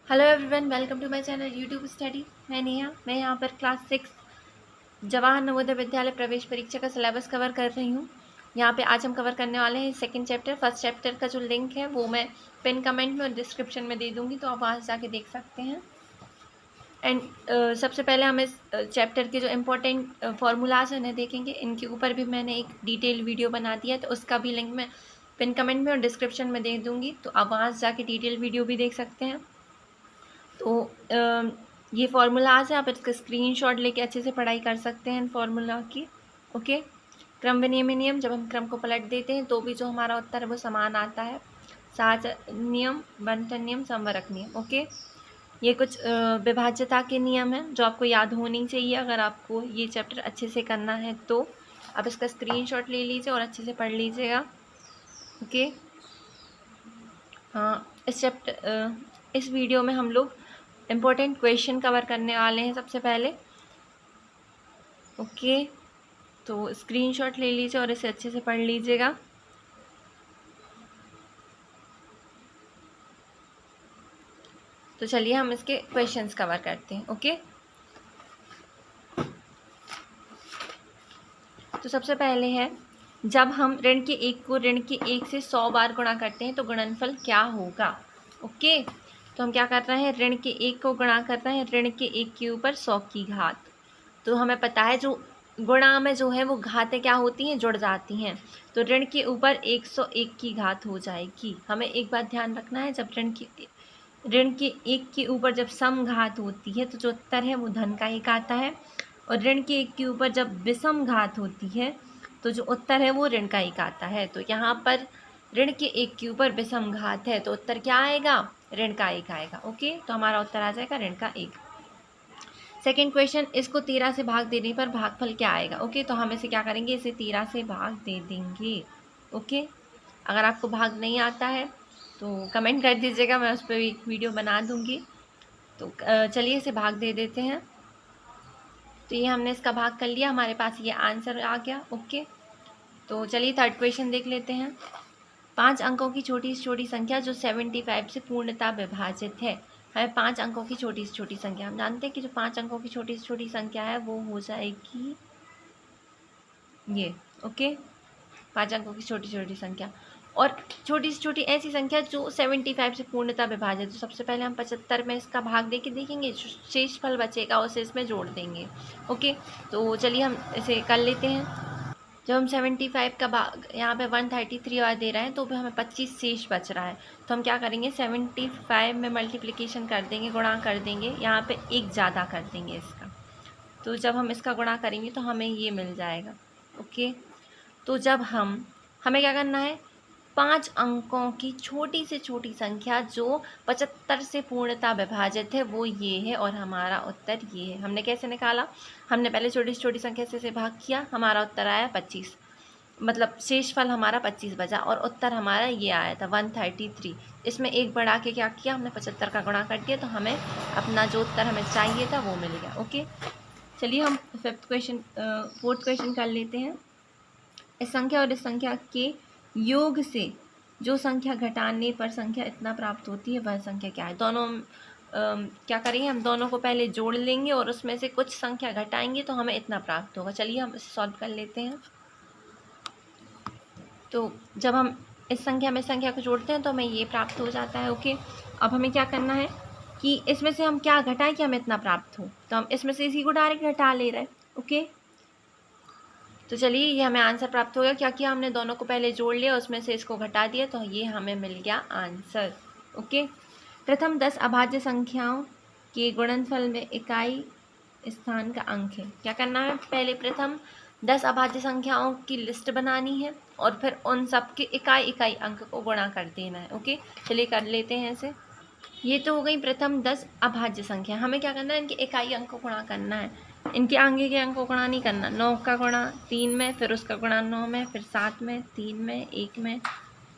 Hello everyone, welcome to my channel YouTube study. मैं नेहा। मैं यहाँ पर क्लास 6 जवाहर नवोदय विद्यालय प्रवेश परीक्षा का सिलेबस कवर कर रही हूँ। यहाँ पे आज हम कवर करने वाले हैं सेकंड चैप्टर। फर्स्ट चैप्टर का जो लिंक है वो मैं पिन कमेंट में और डिस्क्रिप्शन में दे दूँगी, तो आप वहाँ से जाके देख सकते हैं। एंड सबसे पहले हम इस चैप्टर के जो इम्पोर्टेंट फार्मूलाज हैं उन्हें देखेंगे। इनके ऊपर भी मैंने एक डिटेल वीडियो बना दिया है, तो उसका भी लिंक मैं पिन कमेंट में और डिस्क्रिप्शन में दे दूँगी, तो आप वहाँ से जाके डिटेल वीडियो भी देख सकते हैं। तो ये फार्मूलाज है, आप इसका स्क्रीनशॉट लेके अच्छे से पढ़ाई कर सकते हैं इन फार्मूला की। ओके। क्रम विनिमय नियम, जब हम क्रम को पलट देते हैं तो भी जो हमारा उत्तर है वो समान आता है। साच नियम, बंटन नियम, समवरक नियम। ओके। ये कुछ विभाज्यता के नियम हैं जो आपको याद होनी चाहिए अगर आपको ये चैप्टर अच्छे से करना है तो। आप इसका स्क्रीनशॉट ले लीजिए और अच्छे से पढ़ लीजिएगा। ओके। हाँ, इस वीडियो में हम लोग इम्पोर्टेंट क्वेश्चन कवर करने वाले हैं सबसे पहले। ओके, तो स्क्रीनशॉट ले लीजिए और इसे अच्छे से पढ़ लीजिएगा। तो चलिए हम इसके क्वेश्चंस कवर करते हैं। ओके, तो सबसे पहले है, जब हम ऋण के 1 को ऋण के 1 से 100 बार गुणा करते हैं तो गुणनफल क्या होगा। ओके, तो हम क्या कर रहे हैं, ऋण के 1 को गुणा कर रहे हैं ऋण के 1 के ऊपर 100 की घात। तो हमें पता है जो गुणा में जो है वो घातें क्या होती हैं, जुड़ जाती हैं। तो ऋण के ऊपर 101 की घात हो जाएगी। हमें एक बात ध्यान रखना है, जब ऋण के 1 के ऊपर जब सम घात होती है तो जो उत्तर है वो धन का 1 आता है, और ऋण के 1 के ऊपर जब विषम घात होती है तो जो उत्तर है वो ऋण का 1 आता है। तो यहाँ पर ऋण के 1 के ऊपर विषम घात है तो उत्तर क्या आएगा, ऋण का 1 आएगा। ओके, तो हमारा उत्तर आ जाएगा ऋण का 1। सेकेंड क्वेश्चन, इसको 13 से भाग देने पर भागफल क्या आएगा। ओके, तो हम इसे क्या करेंगे, इसे 13 से भाग दे देंगे। ओके, अगर आपको भाग नहीं आता है तो कमेंट कर दीजिएगा, मैं उस पर एक वीडियो बना दूंगी। तो चलिए इसे भाग दे देते हैं। तो ये हमने इसका भाग कर लिया, हमारे पास ये आंसर आ गया। ओके, तो चलिए थर्ड क्वेश्चन देख लेते हैं। 5 अंकों की छोटी से छोटी संख्या जो 75 से पूर्णतः विभाजित है। हमें 5 अंकों की छोटी से छोटी संख्या, हम जानते हैं कि जो 5 अंकों की छोटी से छोटी संख्या है वो हो जाएगी ये। ओके, 5 अंकों की छोटी छोटी संख्या, और छोटी से छोटी ऐसी संख्या जो 75 से पूर्णतः विभाजित। तो सबसे पहले हम 75 में इसका भाग दे के देखेंगे, शेष फल बचेगा उसे इसमें जोड़ देंगे। ओके, तो चलिए हम इसे कर लेते हैं। जब हम 75 का भाग यहाँ पे 133 और दे रहे हैं तो भी हमें 25 शेष बच रहा है। तो हम क्या करेंगे, 75 में मल्टीप्लिकेशन कर देंगे, गुणा कर देंगे, यहाँ पे 1 ज़्यादा कर देंगे इसका। तो जब हम इसका गुणा करेंगे तो हमें ये मिल जाएगा। ओके, तो जब हमें क्या करना है, 5 अंकों की छोटी से छोटी संख्या जो 75 से पूर्णतः विभाजित है वो ये है, और हमारा उत्तर ये है। हमने कैसे निकाला, हमने पहले छोटी से छोटी संख्या से भाग किया, हमारा उत्तर आया 25, मतलब शेष फल हमारा 25 बचा, और उत्तर हमारा ये आया था 133। इसमें 1 बढ़ा के क्या किया, हमने 75 का गुणा कर दिया, तो हमें अपना जो उत्तर हमें चाहिए था वो मिल गया। ओके, चलिए हम फोर्थ क्वेश्चन कर लेते हैं। इस संख्या और इस संख्या के योग से जो संख्या घटाने पर संख्या इतना प्राप्त होती है वह संख्या क्या है। दोनों क्या करेंगे, हम दोनों को पहले जोड़ लेंगे और उसमें से कुछ संख्या घटाएंगे तो हमें इतना प्राप्त होगा। चलिए हम इसे सॉल्व कर लेते हैं। तो जब हम इस संख्या में संख्या को जोड़ते हैं तो हमें ये प्राप्त हो जाता है। ओके, अब हमें क्या करना है कि इसमें से हम क्या घटाएं कि हमें इतना प्राप्त हो, तो हम इसमें से इसी को डायरेक्ट घटा ले रहे हैं। ओके, तो चलिए ये हमें आंसर प्राप्त हो गया। क्या किया हमने, दोनों को पहले जोड़ लिया, उसमें से इसको घटा दिया, तो ये हमें मिल गया आंसर। ओके, प्रथम 10 अभाज्य संख्याओं के गुणनफल में इकाई स्थान का अंक है। क्या करना है, पहले प्रथम 10 अभाज्य संख्याओं की लिस्ट बनानी है और फिर उन सब के इकाई इकाई अंक को गुणा कर देना है। ओके, चलिए कर लेते हैं इसे। ये तो हो गई प्रथम 10 अभाज्य संख्या। हमें क्या करना है, इनके इकाई अंक को गुणा करना है, इनके आगे के अंक को गुणा नहीं करना। 9 का गुणा 3 में, फिर उसका गुणा 9 में, फिर 7 में, 3 में, 1 में।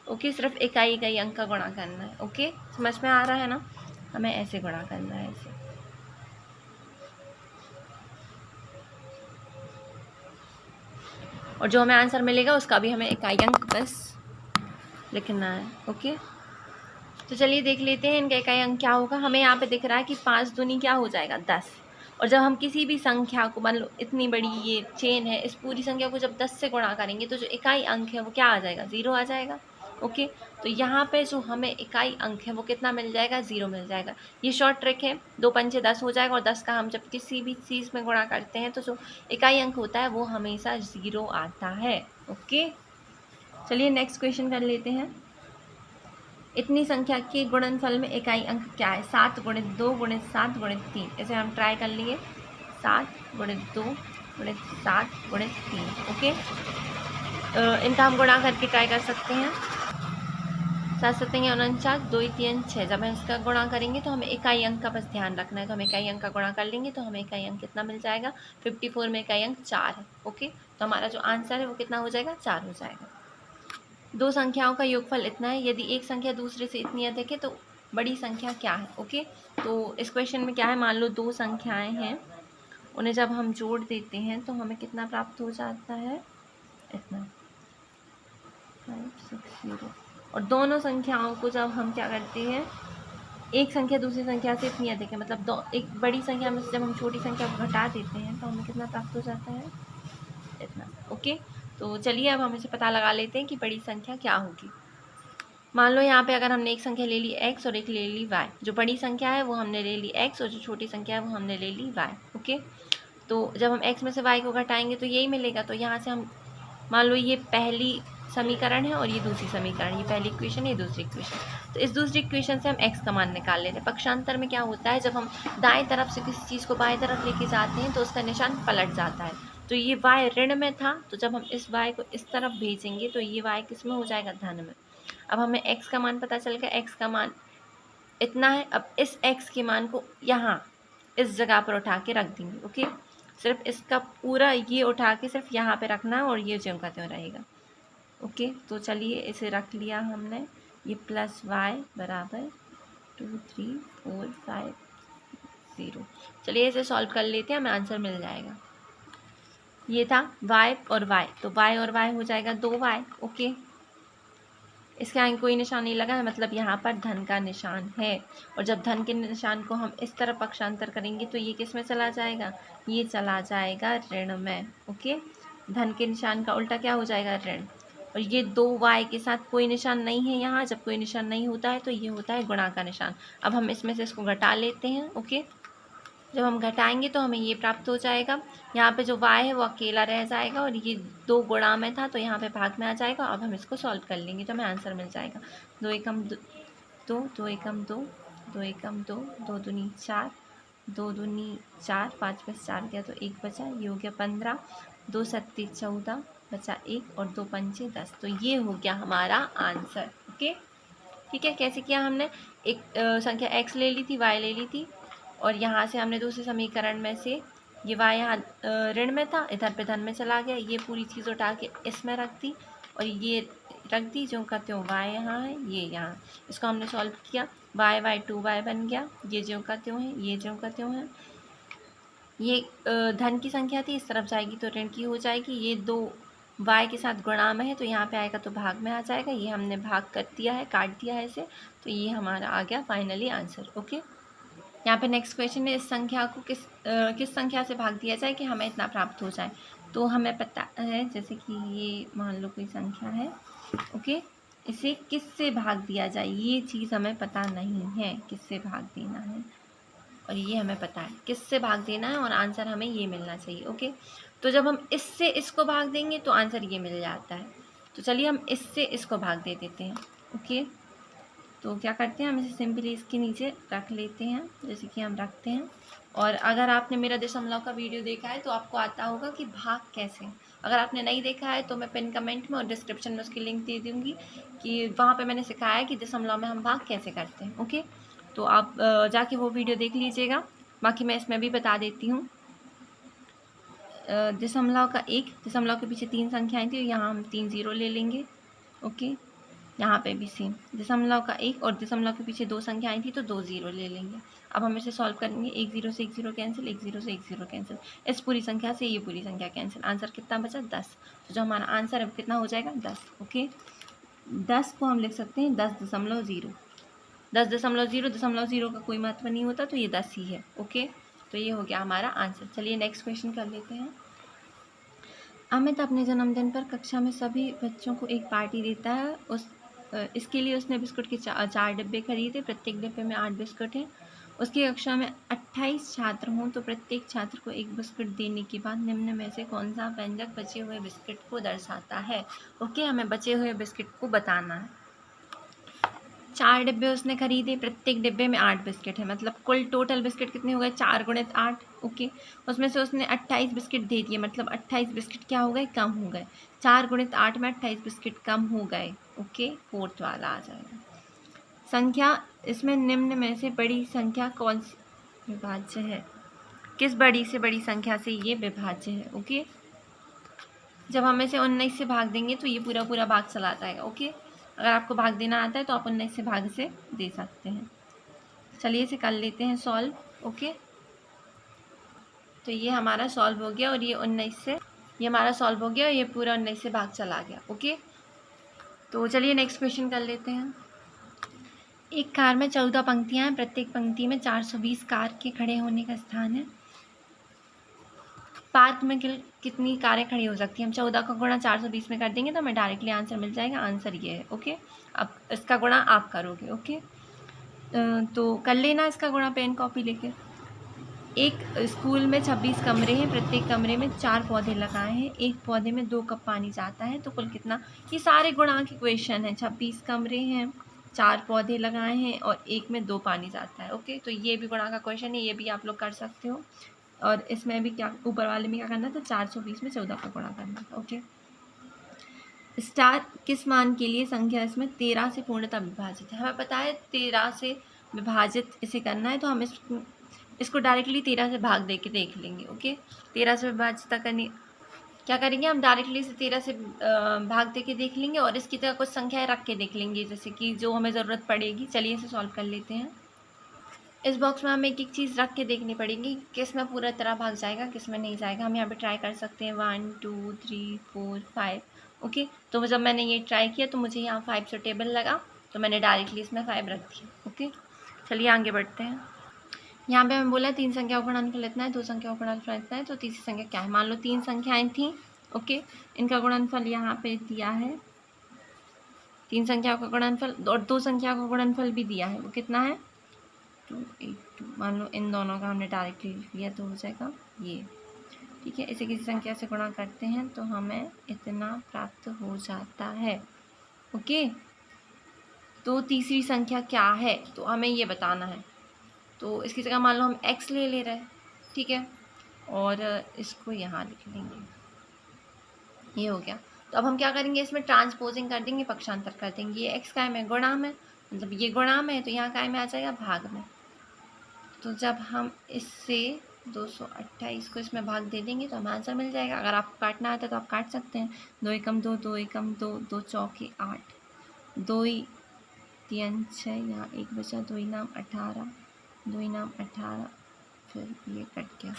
ओके, सिर्फ इकाई इकाई अंक का गुणा करना है। ओके, समझ में आ रहा है ना, हमें ऐसे गुणा करना है ऐसे। और जो हमें आंसर मिलेगा उसका भी हमें इकाई अंक बस लिखना है। ओके, तो चलिए देख लेते हैं इनका इकाई अंक क्या होगा। हमें यहाँ पे दिख रहा है कि 5 दूनी क्या हो जाएगा 10, और जब हम किसी भी संख्या को, मान लो इतनी बड़ी ये चेन है, इस पूरी संख्या को जब 10 से गुणा करेंगे तो जो इकाई अंक है वो क्या आ जाएगा, 0 आ जाएगा। ओके, तो यहाँ पे जो हमें इकाई अंक है वो कितना मिल जाएगा, 0 मिल जाएगा। ये शॉर्ट ट्रिक है, 2 पंचे 10 हो जाएगा, और 10 का हम जब किसी भी चीज़ में गुणा करते हैं तो जो इकाई अंक होता है वो हमेशा 0 आता है। ओके, चलिए नेक्स्ट क्वेश्चन कर लेते हैं। इतनी संख्या के गुणनफल में इकाई अंक क्या है, 7 गुणित 2 गुणित 7 गुणित 3। इसे हम ट्राई कर लिए, 7 गुणित 2 गुणित 7 गुणित 3। ओके, इनका हम गुणा करके ट्राई कर सकते हैं। 7 7 49, 2 3 6। जब हम इसका गुणा करेंगे तो हमें इकाई अंक का बस ध्यान रखना है, तो हम इकाई अंक का गुणा कर लेंगे तो हमें इकाई अंक कितना मिल जाएगा, 54 में इकाई अंक 4 है। ओके, तो हमारा जो आंसर है वो कितना हो जाएगा, 4 हो जाएगा। दो संख्याओं का योगफल इतना है, यदि एक संख्या दूसरे से इतनी अधिक है तो बड़ी संख्या क्या है। ओके, तो इस क्वेश्चन में क्या है, मान लो दो संख्याएं हैं, उन्हें जब हम जोड़ देते हैं तो हमें कितना प्राप्त हो जाता है, इतना 560। और दोनों संख्याओं को जब हम क्या करते हैं, एक संख्या दूसरी संख्या से इतनी अधिक है, मतलब एक बड़ी संख्या में से जब हम छोटी संख्या को घटा देते हैं तो हमें कितना प्राप्त हो जाता है, इतना। ओके, तो चलिए अब हम इसे पता लगा लेते हैं कि बड़ी संख्या क्या होगी। मान लो यहाँ पे अगर हमने एक संख्या ले ली x और एक ले ली y, जो बड़ी संख्या है वो हमने ले ली x और जो छोटी संख्या है वो हमने ले ली y। ओके, तो जब हम x में से y को घटाएंगे तो यही मिलेगा। तो यहाँ से हम मान लो ये पहली समीकरण है और ये दूसरी समीकरण, ये पहली इक्वेशन ये दूसरी इक्वेशन। तो इस दूसरी इक्वेशन से हम x का मान निकाल लेते हैं। पक्षांतर में क्या होता है, जब हम दाएं तरफ से किसी चीज़ को बाएं तरफ लेके जाते हैं तो उसका निशान पलट जाता है। तो ये y ऋण में था, तो जब हम इस y को इस तरफ भेजेंगे तो ये y किस में हो जाएगा, धन में। अब हमें x का मान पता चल गया, x का मान इतना है। अब इस x के मान को यहाँ इस जगह पर उठा के रख देंगे। ओके, सिर्फ इसका पूरा ये उठा के सिर्फ यहाँ पे रखना है और ये ज्यों का त्यों रहेगा। ओके, तो चलिए इसे रख लिया हमने, ये प्लस y बराबर 2 3 4 5 0। चलिए इसे सॉल्व कर लेते हैं, हमें आंसर मिल जाएगा। ये था y और y, तो y और y हो जाएगा 2y। ओके, इसके आगे कोई निशान नहीं लगा है, मतलब यहाँ पर धन का निशान है। और जब धन के निशान को हम इस तरह पक्षांतर करेंगे तो ये किस में चला जाएगा, ये चला जाएगा ऋण में। ओके, धन के निशान का उल्टा क्या हो जाएगा, ऋण। और ये 2y के साथ कोई निशान नहीं है यहाँ, जब कोई निशान नहीं होता है तो ये होता है गुणा का निशान। अब हम इसमें से इसको घटा लेते हैं। ओके, जब हम घटाएंगे तो हमें ये प्राप्त हो जाएगा, यहाँ पे जो y है वो अकेला रह जाएगा और ये 2 गुणा में था तो यहाँ पे भाग में आ जाएगा। अब हम इसको सॉल्व कर लेंगे तो हमें आंसर मिल जाएगा, 2 एकम 2 2 एकम 2 2 एकम 2 2 दूनी 4 2 दूनी 4 5 + 4 गया तो 1 बचा, ये हो गया 15, 2 सत्ती 14 बचा 1 और 2 पंचे 10। तो ये हो गया हमारा आंसर। ओके, ठीक है। कैसे किया हमने, एक संख्या x ले ली थी, y ले ली थी, और यहाँ से हमने दूसरे समीकरण में से ये y यहाँ ऋण में था, इधर पे धन में चला गया, ये पूरी चीज़ उठा के इसमें रख दी और ये रख दी, जो कहते हो y यहाँ है, ये यहाँ। इसको हमने सॉल्व किया, y 2y बन गया, ये जो कहते है, ये जो कहते हैं। ये धन की संख्या थी, इस तरफ जाएगी तो ऋण की हो जाएगी। ये 2 y के साथ गुणा में है तो यहाँ पे आएगा तो भाग में आ जाएगा। ये हमने भाग कर दिया है, काट दिया है इसे, तो ये हमारा आ गया फाइनली आंसर। ओके, यहाँ पे नेक्स्ट क्वेश्चन है, इस संख्या को किस संख्या से भाग दिया जाए कि हमें इतना प्राप्त हो जाए। तो हमें पता है, जैसे कि ये मान लो कोई संख्या है, ओके, इसे किस से भाग दिया जाए ये चीज़ हमें पता नहीं है, किससे भाग देना है, और ये हमें पता है किससे भाग देना है और आंसर हमें ये मिलना चाहिए। ओके, तो जब हम इससे इसको भाग देंगे तो आंसर ये मिल जाता है। तो चलिए हम इससे इसको भाग दे देते हैं। ओके, तो क्या करते हैं, हम इसे सिंपली इसके नीचे रख लेते हैं, जैसे कि हम रखते हैं। और अगर आपने मेरा दशमलव का वीडियो देखा है तो आपको आता होगा कि भाग कैसे। अगर आपने नहीं देखा है तो मैं पिन कमेंट में और डिस्क्रिप्शन में उसकी लिंक दे दूँगी कि वहाँ पे मैंने सिखाया है कि दशमलव में हम भाग कैसे करते हैं। ओके, तो आप जाके वो वीडियो देख लीजिएगा। बाकी मैं इसमें भी बता देती हूँ। दशमलव का 1, दशमलव के पीछे 3 संख्याएँ थी, यहाँ हम 3 0 ले लेंगे। ओके, यहाँ पे भी सेम, दशमलव का 1 और दशमलव के पीछे 2 संख्याएँ थी तो 2 0 ले लेंगे। अब हम इसे सॉल्व करेंगे, 1 0 से 1 0 कैंसिल, 1 0 से 1 0 कैंसिल, इस पूरी संख्या से ये पूरी संख्या कैंसिल। आंसर कितना बचा, 10। तो जो हमारा आंसर है कितना हो जाएगा, 10। ओके, 10 को हम लिख सकते हैं 10.0। 10.0 का कोई महत्व नहीं होता, तो ये 10 ही है। ओके, तो ये हो गया हमारा आंसर। चलिए नेक्स्ट क्वेश्चन कर लेते हैं। अमित अपने जन्मदिन पर कक्षा में सभी बच्चों को एक पार्टी देता है। इसके लिए उसने बिस्कुट के 4 डिब्बे खरीदे। प्रत्येक डिब्बे में 8 बिस्कुट हैं। उसकी कक्षा में 28 छात्र हों तो प्रत्येक छात्र को एक बिस्कुट देने के बाद निम्न में से कौन सा व्यंजक बचे हुए बिस्कुट को दर्शाता है। ओके, हमें बचे हुए बिस्कुट को बताना है। 4 डिब्बे उसने खरीदे, प्रत्येक डिब्बे में 8 बिस्किट है, मतलब कुल टोटल बिस्किट कितने हो गए, 4 गुणित 8। ओके, उसमें से उसने 28 बिस्किट दे दिए, मतलब 28 बिस्किट क्या हो गए, कम हो गए। 4 गुणित 8 में 28 बिस्किट कम हो गए। ओके, फोर्थ वाला आ जाएगा। संख्या, इसमें निम्न में से बड़ी संख्या कौन सी विभाज्य है, किस बड़ी से बड़ी संख्या से ये विभाज्य है। ओके, जब हम इसे 19 से भाग देंगे तो ये पूरा पूरा भाग चला जाएगा। ओके, अगर आपको भाग देना आता है तो आप 19 से भाग से दे सकते हैं। चलिए इसे कर लेते हैं सॉल्व। ओके, तो ये हमारा सॉल्व हो गया और ये 19 से, ये हमारा सॉल्व हो गया और ये पूरा 19 से भाग चला गया। ओके, तो चलिए नेक्स्ट क्वेश्चन कर लेते हैं। एक कार में 14 पंक्तियां हैं, प्रत्येक पंक्ति में 420 कार के खड़े होने का स्थान है। पार्क में कितनी कारें खड़ी हो सकती हैं। हम 14 का गुणा 420 में कर देंगे तो हमें डायरेक्टली आंसर मिल जाएगा। आंसर ये है। ओके, अब इसका गुणा आप करोगे। ओके, तो कर लेना इसका गुणा पेन कॉपी लेके। एक स्कूल में 26 कमरे हैं, प्रत्येक कमरे में 4 पौधे लगाए हैं, एक पौधे में 2 कप पानी जाता है, तो कुल कितना। ये सारे गुणा के क्वेश्चन हैं। 26 कमरे हैं, 4 पौधे लगाए हैं और एक में 2 पानी जाता है। ओके, तो ये भी गुणा का क्वेश्चन है, ये भी आप लोग कर सकते हो। और इसमें भी क्या, ऊपर वाले में क्या करना था, 420 में 14 का गुणा करना था। ओके, स्टार किस मान के लिए संख्या इसमें 13 से पूर्णतः विभाजित है। हमें पता है 13 से विभाजित इसे करना है, तो हम इसको डायरेक्टली 13 से भाग दे के देख लेंगे। ओके, 13 से विभाजित करनी, क्या करेंगे हम, डायरेक्टली इसे 13 से भाग दे के देख लेंगे और इसकी तरह कुछ संख्याएं रख के देख लेंगे, जैसे कि जो हमें ज़रूरत पड़ेगी। चलिए इसे सॉल्व कर लेते हैं। इस बॉक्स में हमें एक एक चीज़ रख के देखनी पड़ेगी, किस में पूरा तरह भाग जाएगा, किस में नहीं जाएगा। हम यहाँ पे ट्राई कर सकते हैं 1 2 3 4 5। ओके, तो जब मैंने ये ट्राई किया तो मुझे यहाँ 5 सुटेबल लगा, तो मैंने डायरेक्टली इसमें 5 रख दिया। ओके, चलिए आगे बढ़ते हैं। यहाँ पे हमें बोला 3 संख्याओं का गुणनफल इतना है, 2 संख्याओं का गुणनफल इतना है, तो तीसरी संख्या क्या है। मान लो 3 संख्याएँ थीं। ओके, इनका गुणनफल यहाँ पे दिया है, 3 संख्याओं का गुणनफल और 2 संख्याओं का गुणनफल भी दिया है। वो कितना है, 2 8 2। मान लो इन दोनों का हमने डायरेक्टली लिख लिया तो हो जाएगा ये। ठीक है, इसे किसी संख्या से गुणा करते हैं तो हमें इतना प्राप्त हो जाता है। ओके, तो तीसरी संख्या क्या है, तो हमें ये बताना है। तो इसकी जगह मान लो हम x ले रहे हैं। ठीक है, और इसको यहाँ लिख लेंगे, ये हो गया। तो अब हम क्या करेंगे, इसमें ट्रांसपोजिंग कर देंगे, पक्षांतर कर देंगे। ये x काय में, गुणा में, मतलब ये गुणा में है तो यहाँ काय में आ जाएगा, भाग में। तो जब हम इससे 228 को इसमें भाग दे देंगे तो हमें आंसर मिल जाएगा। अगर आपको काटना आता है तो आप काट सकते हैं। 2 एकम 2, 2 एकम 2, 2 चौके 8, 2 3 6, यहाँ 1 बचा, 2 नाम 18, 2 नाम 18, फिर ये कट गया।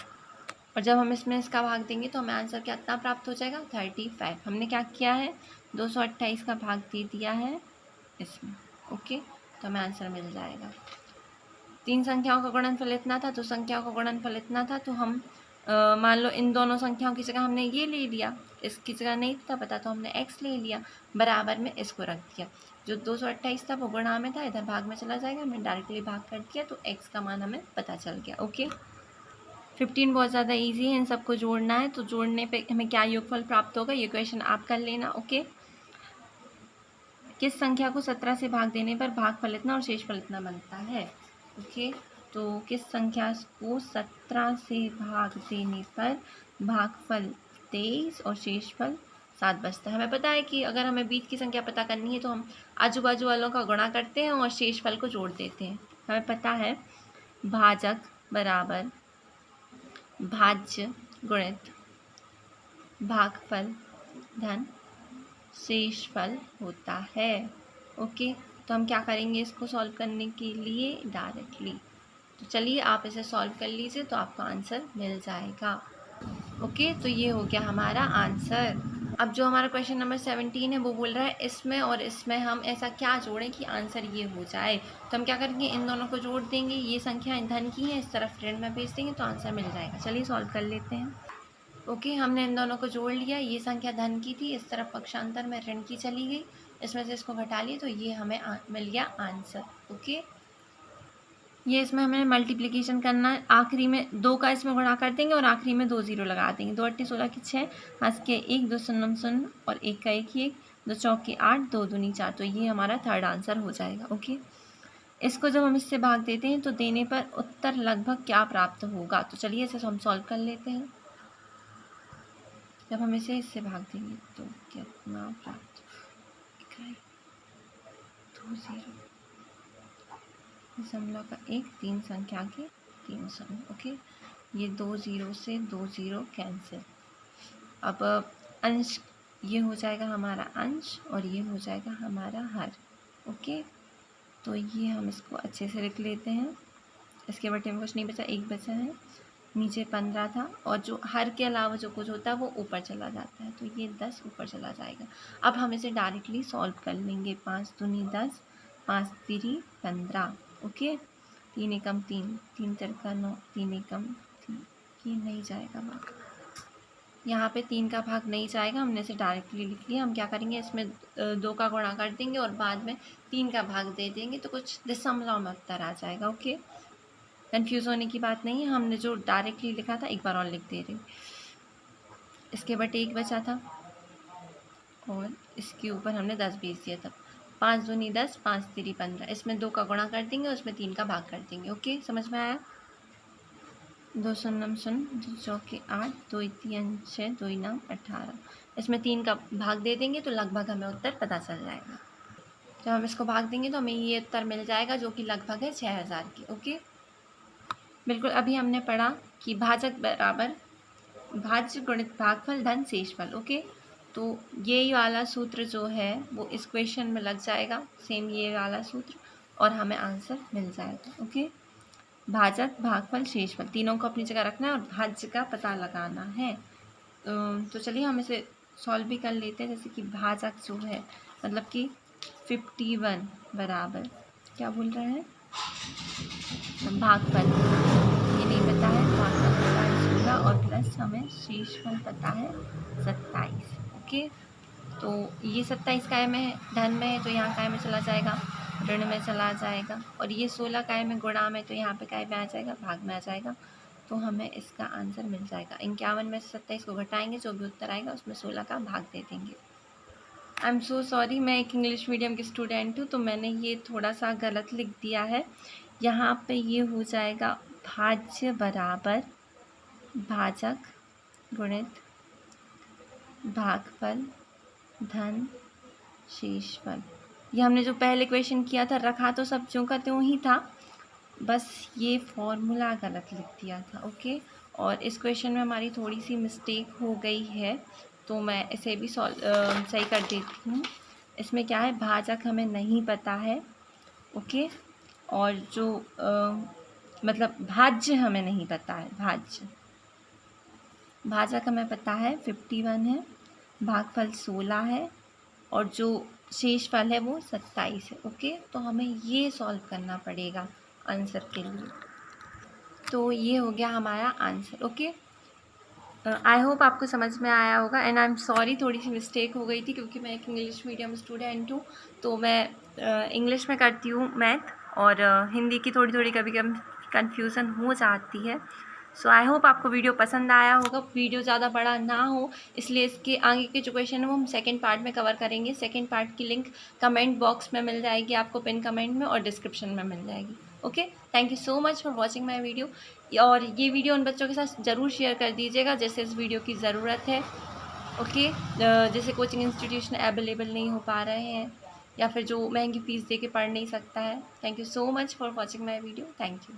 और जब हम इसमें इसका भाग देंगे तो हमें आंसर कितना प्राप्त हो जाएगा, 35। हमने क्या किया है, 228 का भाग दे दिया है इसमें। ओके, तो हमें आंसर मिल जाएगा। 3 संख्याओं का गुणनफल इतना था, 2 संख्याओं का गुणनफल इतना था, तो हम मान लो इन दोनों संख्याओं की जगह हमने ये ले लिया, इसकी जगह नहीं था पता तो हमने x ले लिया, बराबर में इसको रख दिया। जो 228 था वो गुणा में था, इधर भाग में चला जाएगा, हमने डायरेक्टली भाग कर दिया तो x का मान हमें पता चल गया। ओके, 15 बहुत ज़्यादा ईजी है, इन सबको जोड़ना है। तो जोड़ने पे हमें क्या योगफल प्राप्त होगा, ये क्वेश्चन आप कर लेना। ओके, किस संख्या को 17 से भाग देने पर भागफल इतना और शेषफल इतना बनता है। ओके, तो किस संख्या को 17 से भाग देने पर भागफल 23 और शेषफल 7 बचता है। हमें पता है कि अगर हमें बीच की संख्या पता करनी है तो हम आजू बाजू वालों का गुणा करते हैं और शेषफल को जोड़ देते हैं। हमें पता है भाजक बराबर भाज्य गुणित भागफल धन शेषफल होता है। ओके, तो हम क्या करेंगे इसको सॉल्व करने के लिए, डायरेक्टली। तो चलिए आप इसे सॉल्व कर लीजिए तो आपका आंसर मिल जाएगा। ओके, तो ये हो गया हमारा आंसर। अब जो हमारा क्वेश्चन नंबर 17 है वो बोल रहा है इसमें और इसमें हम ऐसा क्या जोड़ें कि आंसर ये हो जाए। तो हम क्या करेंगे, इन दोनों को जोड़ देंगे, ये संख्या धन की है, इस तरफ ऋण में भेज देंगे तो आंसर मिल जाएगा। चलिए सॉल्व कर लेते हैं। ओके, हमने इन दोनों को जोड़ लिया, ये संख्या धन की थी, इस तरफ पक्षांतर में ऋण की चली गई, इसमें से इसको घटा लिए तो ये हमें मिल गया आंसर। ओके, ये इसमें हमें मल्टीप्लिकेशन करना है, आखिरी में 2 का इसमें गुणा कर देंगे और आखिरी में 2 0 लगा देंगे। 2 8 16 की 6, 5 के 1, 2 0 0 और 1 का 1 ही 1, 2 चौक के 8, 2 दूनी 4। तो ये हमारा थर्ड आंसर हो जाएगा। ओके, इसको जब हम इससे भाग देते हैं तो देने पर उत्तर लगभग क्या प्राप्त होगा। तो चलिए इसे हम सॉल्व कर लेते हैं। जब हम इसे इससे भाग देंगे तो कितना प्राप्त, 2 0 दशमलव का 1, 3 संख्या के 3 शून्य। ओके, ये 2 0 से 2 0 कैंसिल। अब अंश, ये हो जाएगा हमारा अंश और ये हो जाएगा हमारा हर। ओके, तो ये हम इसको अच्छे से लिख लेते हैं। इसके बटे में कुछ नहीं बचा, 1 बचा है, नीचे 15 था और जो हर के अलावा जो कुछ होता है वो ऊपर चला जाता है, तो ये 10 ऊपर चला जाएगा। अब हम इसे डायरेक्टली सॉल्व कर लेंगे। 5 दूनी 10, 5 3 15। ओके, 3 एकम 3, 3 तिरका 9, 3 एकम 3, ये नहीं जाएगा भाग, यहाँ पे 3 का भाग नहीं जाएगा, हमने इसे डायरेक्टली लिख लिया। हम क्या करेंगे, इसमें 2 का गुणा कर देंगे और बाद में 3 का भाग दे देंगे तो कुछ दशमलव में उत्तर आ जाएगा। ओके, कंफ्यूज होने की बात नहीं है, हमने जो डायरेक्टली लिखा था एक बार और लिख दे रही। इसके बटे 1 बचा था और इसके ऊपर हमने 10 भेज दिया था। 5 दूनी 10, 5 3 15, इसमें 2 का गुणा कर देंगे, उसमें 3 का भाग कर देंगे। ओके, समझ में आया। 2 0 0, 2 चौके 8, 2 3 6, 2 9 18, इसमें 3 का भाग दे देंगे तो लगभग हमें उत्तर पता चल जाएगा। जब हम इसको भाग देंगे तो हमें ये उत्तर मिल जाएगा जो कि लगभग है 6000 की। ओके, बिल्कुल अभी हमने पढ़ा कि भाजक बराबर भाज्य गुणित भागफल धन शेषफल। ओके, तो ये वाला सूत्र जो है वो इस क्वेश्चन में लग जाएगा, सेम ये वाला सूत्र, और हमें आंसर मिल जाएगा। ओके, भाजक भागफल शेषफल तीनों को अपनी जगह रखना है और भाज्य का पता लगाना है। तो चलिए हम इसे सॉल्व भी कर लेते हैं। जैसे कि भाजक जो है मतलब कि 51 बराबर क्या बोल रहे हैं, भागफल ये नहीं पता है, भागफल पता है 16 और प्लस हमें शेषफल पता है 27। ओके, तो ये 27 काय में है, धन में है, तो यहाँ काय में चला जाएगा, ऋण में चला जाएगा, और ये 16 काय में गुणा में, तो यहाँ पे काय में आ जाएगा, भाग में आ जाएगा। तो हमें इसका आंसर मिल जाएगा 51 में से 27 को घटाएंगे, जो भी उत्तर आएगा उसमें 16 का भाग दे देंगे। आई एम सो सॉरी, मैं एक इंग्लिश मीडियम की स्टूडेंट हूँ तो मैंने ये थोड़ा सा गलत लिख दिया है। यहाँ पे ये हो जाएगा भाज्य बराबर भाजक गुणित भागफल धन शेषफल। ये हमने जो पहले क्वेश्चन किया था रखा तो सब ज्यों का त्यों ही था, बस ये फॉर्मूला गलत लिख दिया था। ओके, और इस क्वेश्चन में हमारी थोड़ी सी मिस्टेक हो गई है तो मैं इसे भी सही कर देती हूँ। इसमें क्या है, भाजक हमें नहीं पता है। ओके, और जो मतलब भाज्य हमें नहीं पता है, भाजक हमें पता है 51 है, भागफल 16 है और जो शेषफल है वो 27 है। ओके, तो हमें ये सॉल्व करना पड़ेगा आंसर के लिए। तो ये हो गया हमारा आंसर। ओके, आई होप आपको समझ में आया होगा एंड आई एम सॉरी, थोड़ी सी मिस्टेक हो गई थी क्योंकि मैं एक इंग्लिश मीडियम स्टूडेंट हूँ तो मैं इंग्लिश में करती हूँ मैथ, और हिंदी की थोड़ी थोड़ी कभी कभी कन्फ्यूज़न हो जाती है। सो आई होप आपको वीडियो पसंद आया होगा। वीडियो ज़्यादा बड़ा ना हो इसलिए इसके आगे के जो क्वेश्चन है वो हम सेकंड पार्ट में कवर करेंगे। सेकंड पार्ट की लिंक कमेंट बॉक्स में मिल जाएगी आपको, पिन कमेंट में, और डिस्क्रिप्शन में मिल जाएगी। Okay, thank you so much for watching my video, और ये वीडियो उन बच्चों के साथ ज़रूर शेयर कर दीजिएगा जैसे इस वीडियो की ज़रूरत है। ओके, जैसे कोचिंग इंस्टीट्यूशन अवेलेबल नहीं हो पा रहे हैं या फिर जो महंगी फ़ीस दे के पढ़ नहीं सकता है। Thank you so much for watching my video. Thank you.